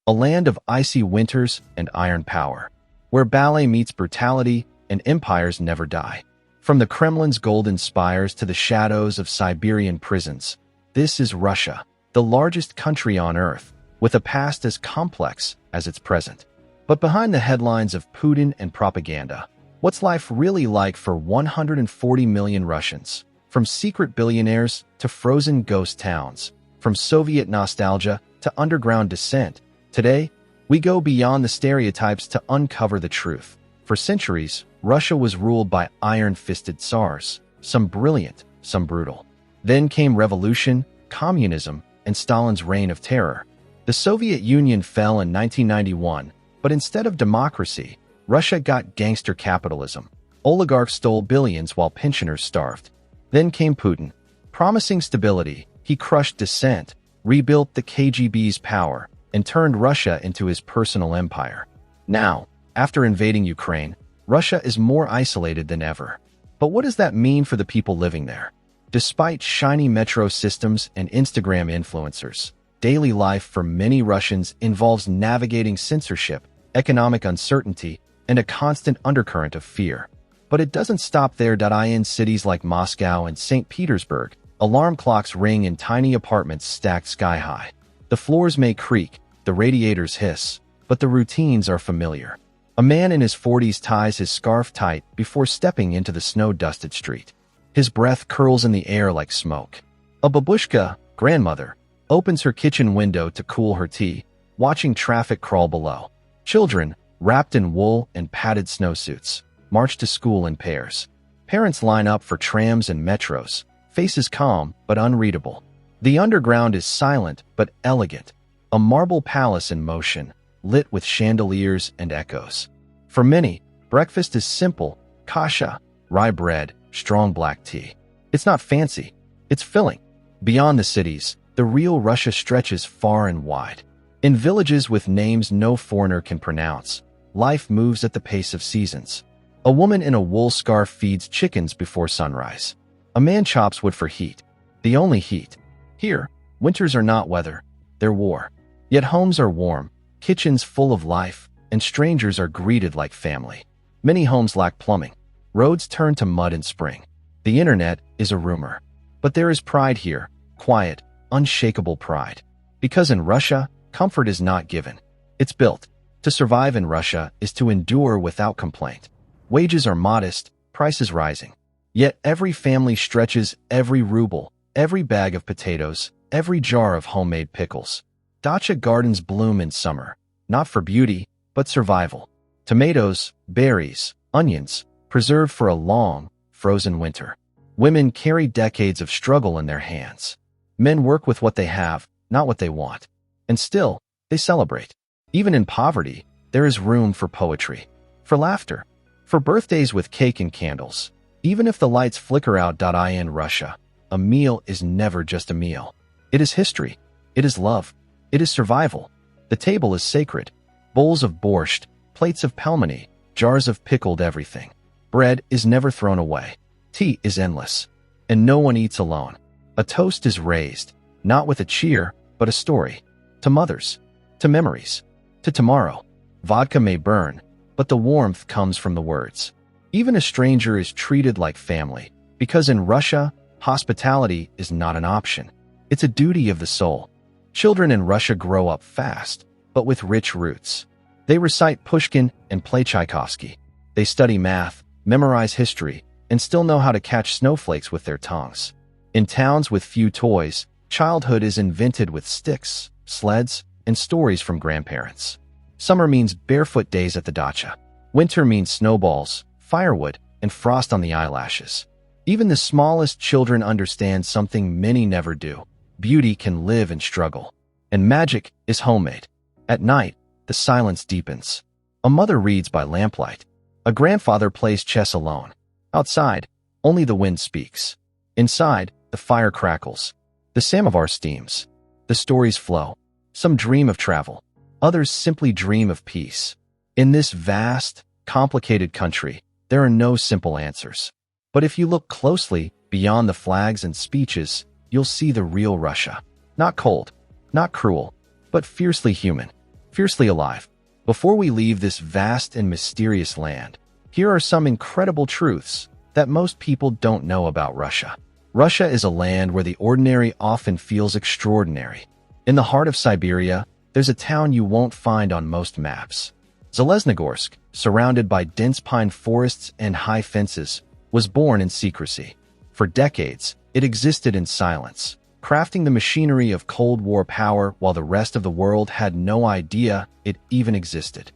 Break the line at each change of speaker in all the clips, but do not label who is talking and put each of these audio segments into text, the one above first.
a land of icy winters and iron power, where ballet meets brutality and empires never die. From the Kremlin's golden spires to the shadows of Siberian prisons, this is Russia, the largest country on Earth, with a past as complex as its present. But behind the headlines of Putin and propaganda, what's life really like for 140 million Russians? From secret billionaires to frozen ghost towns, from Soviet nostalgia to underground dissent, today, we go beyond the stereotypes to uncover the truth. For centuries, Russia was ruled by iron-fisted tsars, some brilliant, some brutal. Then came revolution, communism, and Stalin's reign of terror. The Soviet Union fell in 1991, but instead of democracy, Russia got gangster capitalism. Oligarchs stole billions while pensioners starved. Then came Putin. Promising stability, he crushed dissent, rebuilt the KGB's power, and turned Russia into his personal empire. Now, after invading Ukraine, Russia is more isolated than ever. But what does that mean for the people living there? Despite shiny metro systems and Instagram influencers, daily life for many Russians involves navigating censorship, economic uncertainty, and a constant undercurrent of fear. But it doesn't stop there. In cities like Moscow and St. Petersburg, alarm clocks ring in tiny apartments stacked sky-high. The floors may creak, the radiators hiss, but the routines are familiar. A man in his 40s ties his scarf tight before stepping into the snow-dusted street. His breath curls in the air like smoke. A babushka, grandmother, opens her kitchen window to cool her tea, watching traffic crawl below. Children, wrapped in wool and padded snowsuits, march to school in pairs. Parents line up for trams and metros, faces calm but unreadable. The underground is silent but elegant, a marble palace in motion, lit with chandeliers and echoes. For many, breakfast is simple: kasha, rye bread, strong black tea. It's not fancy, it's filling. Beyond the cities, the real Russia stretches far and wide. In villages with names no foreigner can pronounce, life moves at the pace of seasons. A woman in a wool scarf feeds chickens before sunrise. A man chops wood for heat, the only heat. Here, winters are not weather, they're war. Yet homes are warm, kitchens full of life, and strangers are greeted like family. Many homes lack plumbing. Roads turn to mud in spring. The internet is a rumor. But there is pride here, quiet, unshakable pride. Because in Russia, comfort is not given. It's built. To survive in Russia is to endure without complaint. Wages are modest, prices rising. Yet every family stretches every ruble, every bag of potatoes, every jar of homemade pickles. Dacha gardens bloom in summer, not for beauty, but survival. Tomatoes, berries, onions, preserved for a long, frozen winter. Women carry decades of struggle in their hands. Men work with what they have, not what they want. And still, they celebrate. Even in poverty, there is room for poetry, for laughter, for birthdays with cake and candles. Even if the lights flicker out. In Russia, a meal is never just a meal. It is history. It is love. It is survival. The table is sacred. Bowls of borscht, plates of pelmeni, jars of pickled everything. Bread is never thrown away. Tea is endless. And no one eats alone. A toast is raised, not with a cheer, but a story. To mothers. To memories. To tomorrow. Vodka may burn, but the warmth comes from the words. Even a stranger is treated like family, because in Russia, hospitality is not an option. It's a duty of the soul. Children in Russia grow up fast, but with rich roots. They recite Pushkin and play Tchaikovsky. They study math, memorize history, and still know how to catch snowflakes with their tongues. In towns with few toys, childhood is invented with sticks, sleds, and stories from grandparents. Summer means barefoot days at the dacha. Winter means snowballs, firewood, and frost on the eyelashes. Even the smallest children understand something many never do. Beauty can live in struggle. And magic is homemade. At night, the silence deepens. A mother reads by lamplight. A grandfather plays chess alone. Outside, only the wind speaks. Inside, the fire crackles. The samovar steams. The stories flow. Some dream of travel. Others simply dream of peace. In this vast, complicated country, there are no simple answers. But if you look closely, beyond the flags and speeches, you'll see the real Russia. Not cold, not cruel, but fiercely human. fiercely alive. Before we leave this vast and mysterious land, here are some incredible truths that most people don't know about Russia. Russia is a land where the ordinary often feels extraordinary. In the heart of Siberia, there's a town you won't find on most maps. Zeleznogorsk, surrounded by dense pine forests and high fences, was born in secrecy. For decades, it existed in silence, crafting the machinery of Cold War power while the rest of the world had no idea it even existed.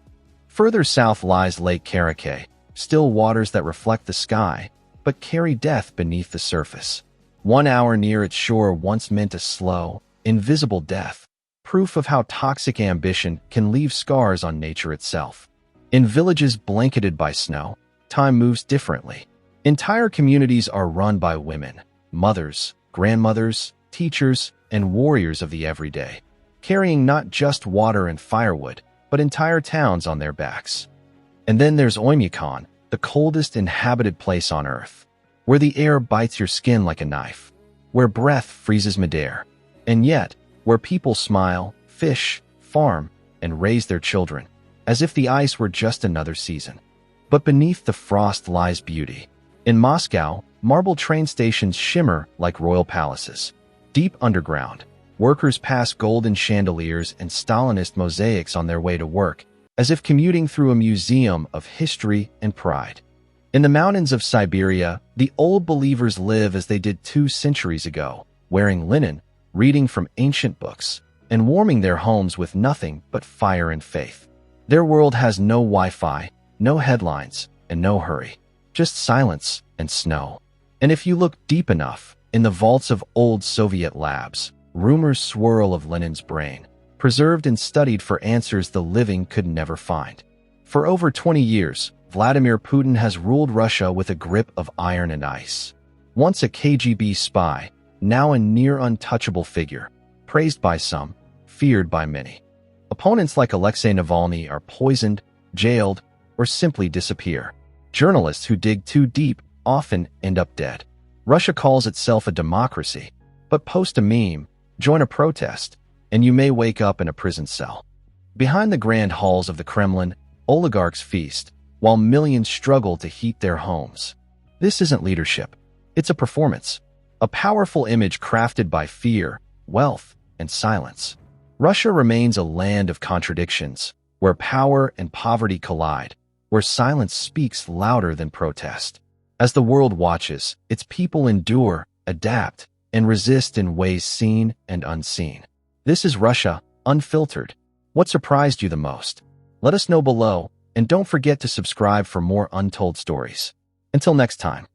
Further south lies Lake Karachay, still waters that reflect the sky, but carry death beneath the surface. 1 hour near its shore once meant a slow, invisible death, proof of how toxic ambition can leave scars on nature itself. In villages blanketed by snow, time moves differently. Entire communities are run by women, mothers, grandmothers, teachers, and warriors of the everyday, carrying not just water and firewood, but entire towns on their backs. And then there's Oymyakon, the coldest inhabited place on Earth, where the air bites your skin like a knife, where breath freezes midair, and yet where people smile, fish, farm, and raise their children, as if the ice were just another season. But beneath the frost lies beauty. In Moscow, marble train stations shimmer like royal palaces. Deep underground, workers pass golden chandeliers and Stalinist mosaics on their way to work, as if commuting through a museum of history and pride. In the mountains of Siberia, the old believers live as they did 2 centuries ago, wearing linen, reading from ancient books, and warming their homes with nothing but fire and faith. Their world has no Wi-Fi, no headlines, and no hurry, just silence and snow. And if you look deep enough, in the vaults of old Soviet labs, rumors swirl of Lenin's brain, preserved and studied for answers the living could never find. For over 20 years, Vladimir Putin has ruled Russia with a grip of iron and ice. Once a KGB spy, now a near untouchable figure, praised by some, feared by many. Opponents like Alexei Navalny are poisoned, jailed, or simply disappear. Journalists who dig too deep often end up dead. Russia calls itself a democracy, but post a meme, join a protest, and you may wake up in a prison cell. Behind the grand halls of the Kremlin, oligarchs feast, while millions struggle to heat their homes. This isn't leadership. It's a performance. A powerful image crafted by fear, wealth, and silence. Russia remains a land of contradictions, where power and poverty collide, where silence speaks louder than protest. As the world watches, its people endure, adapt, and resist in ways seen and unseen. This is Russia, unfiltered. What surprised you the most? Let us know below, and don't forget to subscribe for more untold stories. Until next time.